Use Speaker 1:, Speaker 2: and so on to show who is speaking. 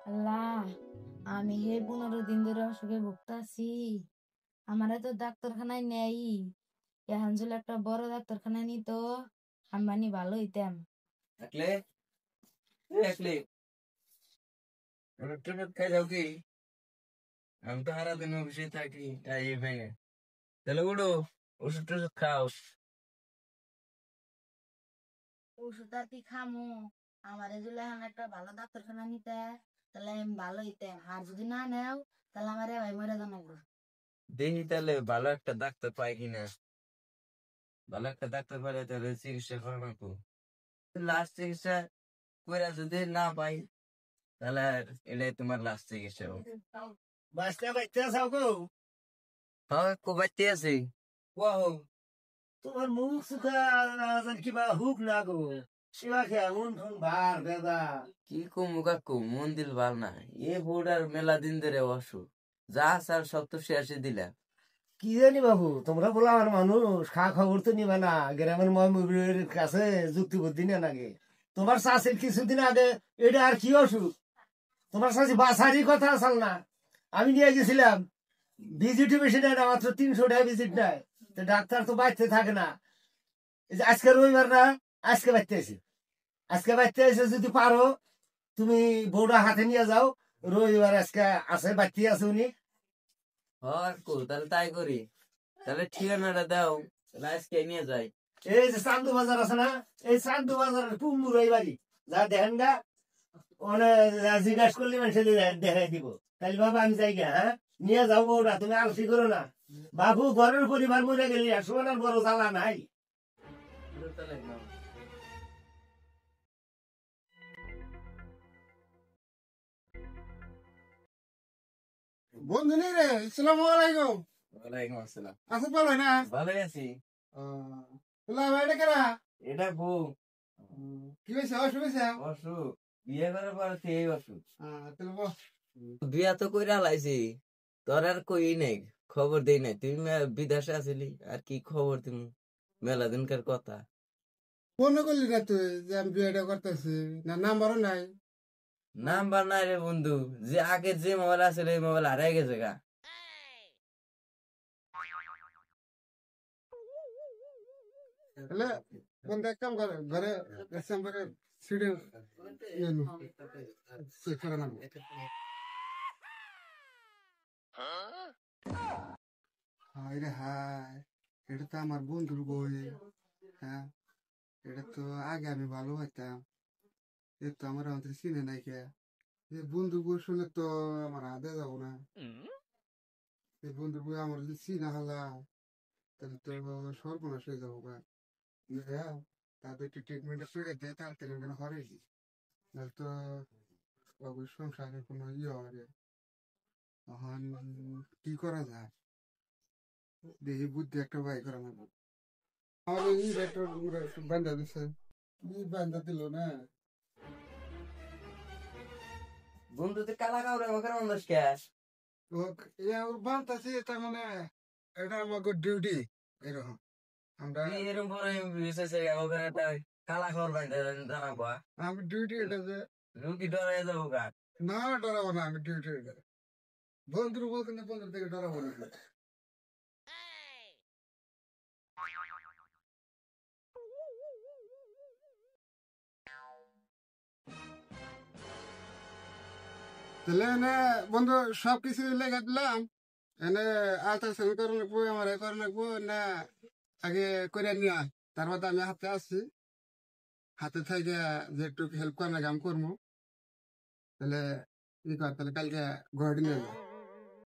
Speaker 1: আল্লাহ, আমি এই 15 দিন ধরে অসুখে ভুগতাছি। আমারে তো ডাক্তারখানায় নেই। এখন যদি একটা বড় ডাক্তারখানায় নিত, আমি ভালো হইতাম।
Speaker 2: থাকলে থাকলে টুট খাই যাও কি? আমি তো সারাদিন অফিসে থাকি তাই ভেঙে তাহলে উঠো, ওষুধ টষুধ খাও।
Speaker 1: ওষুধ আর কি খামু? আমারে যদি এখন একটা ভালো ডাক্তারখানা নিতে, তাহলে আমি ভালো হইতাম। আর যদি না নেও, তাহলে আমারে ভাই মরে জানাবো।
Speaker 2: দেখি তাহলে ভালো একটা ডাক্তার পাই কিনা। ভালো একটা ডাক্তার পাইলে তাহলে চিকিৎসা করা লাগবো। লাস্ট চিকিৎসা করে যদি না পাই তাহলে এটাই তোমার লাস্ট চিকিৎসা হবে।
Speaker 3: বাসটা বাইতে আসাও গো।
Speaker 2: হ্যাঁ, কোবাইতে আছি।
Speaker 3: ওয়াও, তোমার মুখ সুখা কিবা হুক না গো। শিবা খেয়া মন ফোন ভার বেদা।
Speaker 2: কি কমু কাকু, মন দিল ভাল না। এ বুড়ার মেলা দিন ধরে অসুখ, যা স্যার সব তো শেষে দিলা।
Speaker 3: কি জানি বাবু, তোমরা বলো আমার মানুষ খা খবর তো নিবে না। গ্রামের ময়মুরের কাছে যুক্তি বুদ্ধি নেন আগে। তোমার শাশুর কিছুদিন আগে এটা আর কি অসুখ? তোমার শাশি বাসারই কথা আসাল না। আমি নিয়ে গেছিলাম, ভিজিটও বেশি নেয় না, মাত্র 300 টাকা ভিজিট নেয়। তো ডাক্তার তো বাড়তে থাকে না। এই যে আজকে রবিবার না, আজকে বাড়তে এসে আজকে বাড়তে এসে যদি পারো তুমি বউটা হাতে নিয়ে যাও। রবিবার আজকে আছে, বাড়তে আছে উনি।
Speaker 2: হ্যাঁ কাকু, তাহলে তাই করি। তাহলে ঠিকানাটা দাও, তাহলে আজকে নিয়ে যাই।
Speaker 3: এই যে চান্দু বাজার আছে না, এই চান্দু বাজারের পুমুর এই বাড়ি যা দেখেন গা, মানে জিজ্ঞাসা করলে মানুষ দেখাই দিব। তাহলে বাবা আমি যাই গা, হ্যাঁ নিয়ে যাও বউটা, তুমি আলসি করো না। বাবু ঘরের পরিবার মরে গেলি আর সোনার বড় জ্বালা নাই।
Speaker 4: বন্ধু নেই রে, আসসালামু আলাইকুম।
Speaker 2: ওয়ালাইকুম আসসালাম।
Speaker 4: আছো ভালো না?
Speaker 2: ভালোই আছি।
Speaker 4: এটা কেনা
Speaker 2: এটা বউ।
Speaker 4: কি হয়েছে? অসুখ হয়েছে?
Speaker 2: অসুখ, বিয়ে করার পর সেই অসুখ।
Speaker 4: তাহলে বল।
Speaker 2: বিয়া তো কইরা লাইছি, তোর আর কই নাই, খবর দেই নাই। তুই বিদেশে আছিলি, আর কি খবর তুমি? মেলা দিনকার কথা।
Speaker 4: ফোন করলি না তুই যে আমি বিয়েটা করতেছি? না নাম্বারও নাই।
Speaker 2: নাম্বার নাই রে বন্ধু, যে আগে যে মোবাইল আছিল এই মোবাইল হারাই গেছে গা।
Speaker 4: তাহলে বন্ধু এক কাম করে, ঘরে ডিসেম্বরে সিডি চেক করে নাম। হাই রে হাই, এটা তো আমার বন্ধুর বই। হ্যাঁ, এটা তো আগে আমি ভালো হইতাম। এ তো আমার আমাদের চিনে নাই কে। বন্ধুর বই শুনে তো আমার হাতে যাবো না। এই বন্ধুর বই আমার যদি চিনা হলা, তাহলে তো সর্বনাশ হয়ে যাবো গা। হ্যাঁ, তাদের একটু ট্রিটমেন্টটা করে দেয়, তাড়াতাড়ি ওখানে হরেছি। নাহলে তো ওই সংসারে কোনো ইয়ে হবে। এখন কি করা যায়? দেখি বুদ্ধি একটা বাই করা যাবে। আমার এই একটা বান্ধা দিছে, বান্ধা দিল না।
Speaker 2: বন্ধু তুই কালা কাউরে আমাকে মানুষ কে?
Speaker 4: ওর বান্ধা তার মানে এটা আমাকে ডিউটি এরকম। আমরা
Speaker 2: এরকম পরে বিশেষে আমাকে একটা কালা খবর বাইতে জানাবো।
Speaker 4: আমি ডিউটি এটা যে
Speaker 2: রুগী ডরাই যাবো গা।
Speaker 4: না ডরাবো না, আমি ডিউটি এটা বন্ধুর বলতে না, বন্ধুর থেকে ডরাবো না। তাহলে এনে বন্ধু সবকিছু লেগে দিলাম। এনে আল্ট্রাসাউন্ড করে রাখবো, আমার এ করে রাখবো না, আগে করে নিয়ে তার মধ্যে আমি হাতে আসছি, হাতে থেকে যে একটু হেল্প করে নাকি আমি করবো। তাহলে ই কর, তাহলে কালকে ঘরে নিয়ে যাবো।